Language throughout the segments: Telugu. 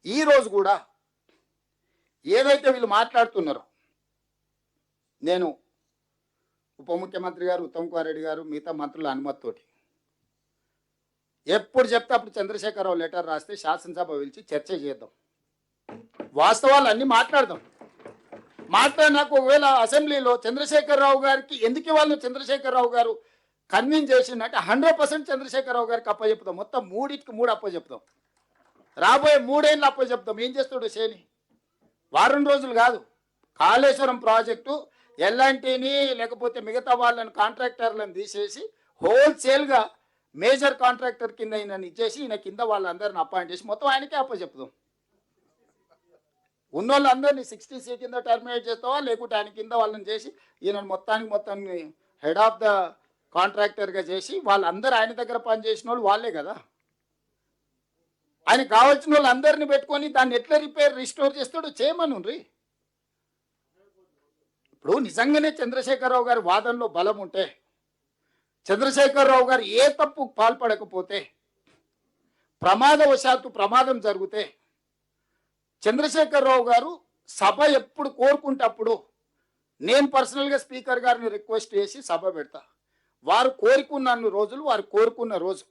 ఈరోజు కూడా ఏదైతే వీళ్ళు మాట్లాడుతున్నారో, నేను ఉప ముఖ్యమంత్రి గారు ఉత్తమ్ కుమార్ రెడ్డి గారు మిగతా మంత్రుల అనుమతితోటి ఎప్పుడు చెప్తే అప్పుడు చంద్రశేఖరరావు లెటర్ రాస్తే శాసనసభ పిలిచి చర్చ చేద్దాం, వాస్తవాలు అన్నీ మాట్లాడదాం. మాట్లాడినాక ఒకవేళ అసెంబ్లీలో చంద్రశేఖరరావు గారికి ఎందుకు వాళ్ళు చంద్రశేఖరరావు గారు కన్విన్స్ చేసిందంటే 100% చంద్రశేఖరరావు గారికి అప్పచెప్తాం. మొత్తం మూడింటికి మూడు అప్పచెప్తాం. రాబోయే 3 ఏళ్ళు అప్పచెప్తాం. ఏం చేస్తాడు శని? వారం రోజులు కాదు, కాళేశ్వరం ప్రాజెక్టు ఎల్ఎన్టీని లేకపోతే మిగతా వాళ్ళని కాంట్రాక్టర్లను తీసేసి హోల్సేల్గా మేజర్ కాంట్రాక్టర్ కింద ఈయనని ఇచ్చేసి ఈయన కింద వాళ్ళందరిని అపాయింట్ చేసి మొత్తం ఆయనకే అప్పచెప్తాం. ఉన్నోళ్ళందరినీ 60C కింద టర్మినేట్ చేస్తావా, లేకుంటే ఆయన కింద వాళ్ళని చేసి ఈయన మొత్తాన్ని హెడ్ ఆఫ్ ద కాంట్రాక్టర్గా చేసి వాళ్ళందరూ ఆయన దగ్గర పనిచేసిన వాళ్ళు వాళ్ళే కదా. ఆయన కావాల్సిన వాళ్ళందరినీ పెట్టుకొని దాన్ని ఎట్లా రిస్టోర్ చేస్తాడో చేయమనుండ్రి. ఇప్పుడు నిజంగానే చంద్రశేఖరరావు గారి వాదనలో బలం ఉంటే, చంద్రశేఖరరావు గారు ఏ తప్పు పాల్పడకపోతే, ప్రమాదవశాత్తు ప్రమాదం జరిగితే చంద్రశేఖరరావు గారు సభ ఎప్పుడు కోరుకుంటే అప్పుడు నేను పర్సనల్గా స్పీకర్ గారిని రిక్వెస్ట్ చేసి సభ పెడతా. వారు కోరుకున్న రోజులు, వారు కోరుకున్న రోజు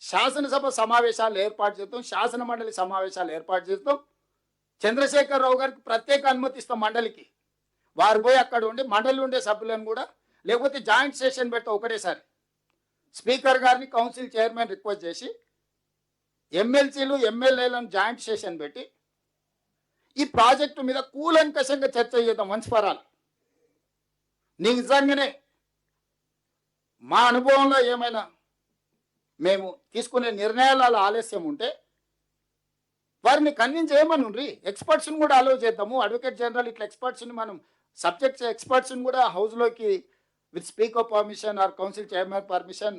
శాసనసభ సమావేశాలు ఏర్పాటు చేస్తాం, శాసన మండలి సమావేశాలు ఏర్పాటు చేస్తాం. చంద్రశేఖరరావు గారికి ప్రత్యేక అనుమతి ఇస్తాం మండలికి. వారు పోయి అక్కడ ఉండి మండలి ఉండే సభ్యులను కూడా, లేకపోతే జాయింట్ సెషన్ పెడతాం ఒకటేసారి. స్పీకర్ గారిని కౌన్సిల్ చైర్మన్ రిక్వెస్ట్ చేసి ఎమ్మెల్సీలు ఎమ్మెల్యేలను జాయింట్ సెషన్ పెట్టి ఈ ప్రాజెక్టు మీద కూలంకషంగా చర్చ చేద్దాం వన్స్ ఫర్ ఆల్. నిజంగానే మా అనుభవంలో ఏమైనా మేము తీసుకునే నిర్ణయాల ఆలస్యం ఉంటే వారిని కన్విన్స్ చేయమనుండ్రి. ఎక్స్పర్ట్స్ని కూడా అలౌ చేద్దాము. అడ్వకేట్ జనరల్ ఇట్లా ఎక్స్పర్ట్స్ని మనం సబ్జెక్ట్ ఎక్స్పర్ట్స్ని కూడా హౌస్లోకి with speaker permission or council chairman permission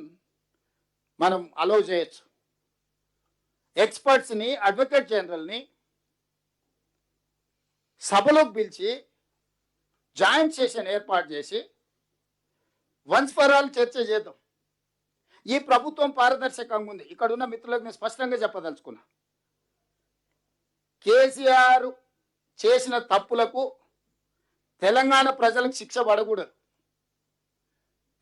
మనం అలౌ చేయొచ్చు. ఎక్స్పర్ట్స్ని, అడ్వకేట్ జనరల్ని సభలోకి పిలిచి జాయింట్ సెషన్ ఏర్పాటు చేసి వన్స్ ఫర్ ఆల్ చర్చ చేద్దాం. ఈ ప్రభుత్వం పారదర్శకంగా ఉంది. ఇక్కడ ఉన్న మిత్రులకు నేను స్పష్టంగా చెప్పదలుచుకున్నా, కేసీఆర్ చేసిన తప్పులకు తెలంగాణ ప్రజలకు శిక్ష పడకూడదు.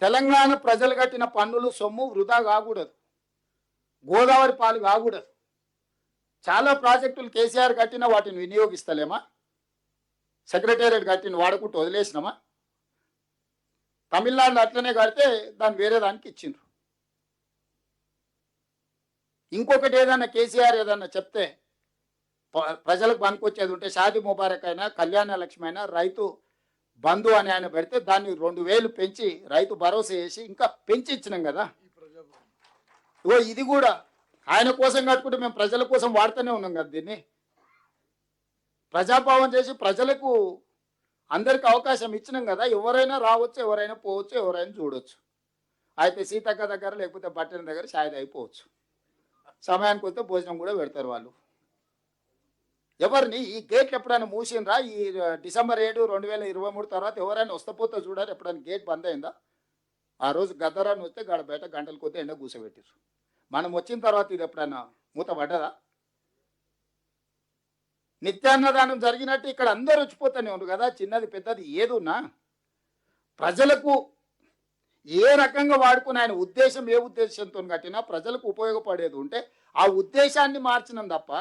తెలంగాణ ప్రజలు కట్టిన పన్నులు సొమ్ము వృధా కాకూడదు, గోదావరి పాలు కాకూడదు. చాలా ప్రాజెక్టులు కేసీఆర్ కట్టిన వాటిని వినియోగిస్తలేమా? సెక్రటేరియట్ కట్టిన వాడుకుంటూ వదిలేసినామా? తమిళనాడులో అట్లనే కడితే దాన్ని వేరే దానికి ఇచ్చిండ్రు. ఇంకొకటి ఏదన్నా కేసీఆర్ ఏదన్నా చెప్తే ప్రజలకు పనికొచ్చేది ఉంటే షాదీ ముబారక్ అయినా, కళ్యాణ లక్ష్మి అయినా, రైతు బంధు అని ఆయన పెడితే దాన్ని 2000 పెంచి రైతు భరోసా చేసి ఇంకా పెంచి ఇచ్చినాం కదా. ఇది కూడా ఆయన కోసం కట్టుకుంటే మేము ప్రజల కోసం వాడుతూనే ఉన్నాం కదా. దీన్ని ప్రజాభావం చేసి ప్రజలకు అందరికి అవకాశం ఇచ్చినాం కదా. ఎవరైనా రావచ్చు, ఎవరైనా పోవచ్చు, ఎవరైనా చూడవచ్చు. అయితే సీతక్క దగ్గర లేకపోతే బట్టల దగ్గర షాయిది అయిపోవచ్చు. సమయానికి వస్తే భోజనం కూడా పెడతారు వాళ్ళు. ఎవరిని ఈ గేట్లు ఎప్పుడైనా మూసిండ్రా? ఈ డిసెంబర్ 7, 2023 తర్వాత ఎవరైనా వస్తపోతే చూడాలి. ఎప్పుడైనా గేట్ బంద్ అయిందా? ఆ రోజు గద్దరాన్ని వస్తే గడ బయట గంటల కొద్ది ఎండ కూసబెట్టారు. మనం వచ్చిన తర్వాత ఇది ఎప్పుడైనా మూత పడ్డదా? నిత్యాన్నదానం జరిగినట్టు ఇక్కడ అందరూ వచ్చిపోతూనే ఉన్నారు కదా. చిన్నది పెద్దది ఏదున్నా ప్రజలకు ఏ రకంగా వాడుకుని ఆయన ఉద్దేశం ఏ ఉద్దేశంతో కట్టినా ప్రజలకు ఉపయోగపడేది ఉంటే ఆ ఉద్దేశాన్ని మార్చినాం తప్ప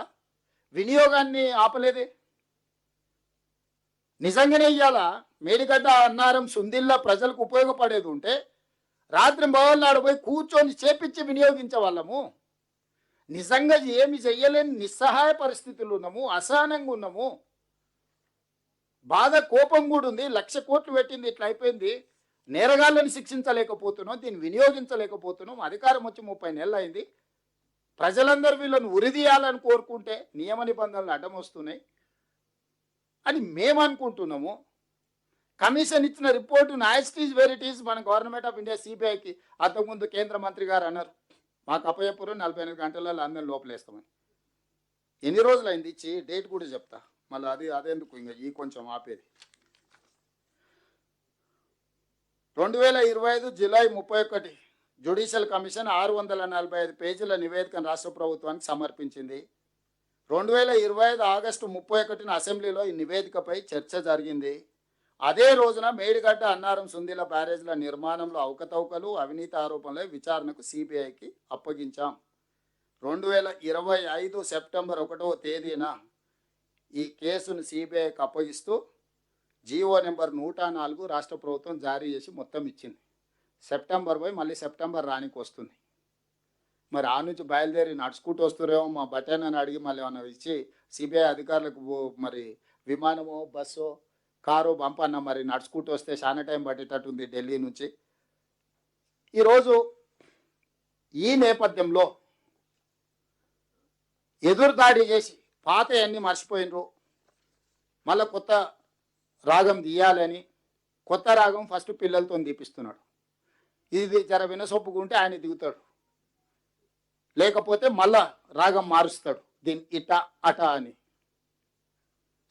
వినియోగాన్ని ఆపలేదే. నిజంగానే ఇయ్యాల మేడిగడ్డ, అన్నారం, సుందిల్లా ప్రజలకు ఉపయోగపడేది ఉంటే రాత్రి భవన్లాడు పోయి కూర్చొని చేపించి వినియోగించే వాళ్ళము. నిజంగా ఏమి చెయ్యలేని నిస్సహాయ పరిస్థితులు ఉన్నాము, అసహనంగా ఉన్నాము. బాధ, కోపం కూడా ఉంది. 1,00,000 కోట్లు పెట్టింది, ఇట్లా అయిపోయింది. నేరగాళ్ళని శిక్షించలేకపోతున్నాం, దీన్ని వినియోగించలేకపోతున్నాం. అధికారం వచ్చి 30 నెలలు అయింది. ప్రజలందరూ వీళ్ళని ఉరిదీయాలని కోరుకుంటే నియమ నిబంధనలు అడ్డం వస్తున్నాయి అని మేము అనుకుంటున్నాము. కమిషన్ ఇచ్చిన report as where it is మన గవర్నమెంట్ ఆఫ్ ఇండియా సిబిఐకి అంతకుముందు కేంద్ర మంత్రి గారు అన్నారు, మాకు అప్పయ్యపురు 48 గంటలలో అందరిని లోపలేస్తామని. ఎన్ని రోజులు అయింది ఇచ్చి? డేట్ కూడా చెప్తా మళ్ళీ. అదేందుకు ఇంకా ఈ కొంచెం ఆపేది. 2025 జూలై 31 జ్యుడిషియల్ కమిషన్ 645 పేజీల నివేదికను రాష్ట్ర ప్రభుత్వానికి సమర్పించింది. 2025 ఆగస్టు 31న అసెంబ్లీలో ఈ నివేదికపై చర్చ జరిగింది. అదే రోజున మేడిగడ్డ అన్నారం సుందిల బ్యారేజ్ల నిర్మాణంలో అవకతవకలు, అవినీతి ఆరోపణలై విచారణకు సిబిఐకి అప్పగించాం. 2025 సెప్టెంబర్ 1వ తేదీన ఈ కేసును సిబిఐకి అప్పగిస్తూ జీవో నెంబర్ 104 రాష్ట్ర ప్రభుత్వం జారీ చేసి మొత్తం ఇచ్చింది. సెప్టెంబర్ పోయి మళ్ళీ సెప్టెంబర్ రానికి వస్తుంది. మరి ఆ నుంచి బయలుదేరి నడుచుకుంటూ వస్తురేమో మా బటన్ అని అడిగి మళ్ళీ ఏమన్నా ఇచ్చి సిబిఐ అధికారులకు మరి విమానమో బస్సో కారు పంపన్న, మరి నడుచుకుంటూ వస్తే చాలా టైం పట్టేటట్టుంది ఢిల్లీ నుంచి. ఈరోజు ఈ నేపథ్యంలో ఎదురుదాడి చేసి పాత అన్నీ మర్చిపోయినరు, మళ్ళీ కొత్త రాగం తీయాలని కొత్త రాగం ఫస్ట్ పిల్లలతో తీపిస్తున్నాడు. ఇది జర వినసొప్పుకుంటే ఆయన దిగుతాడు, లేకపోతే మళ్ళా రాగం మారుస్తాడు దీని ఇట అట అని.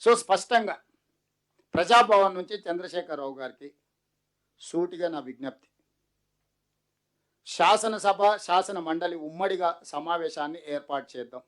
సో స్పష్టంగా ప్రజాభవన్ నుంచి చంద్రశేఖరరావు గారికి సూటిగా నా విజ్ఞప్తి, శాసనసభ శాసన మండలి ఉమ్మడిగా సమావేశాన్ని ఏర్పాటు చేద్దాం.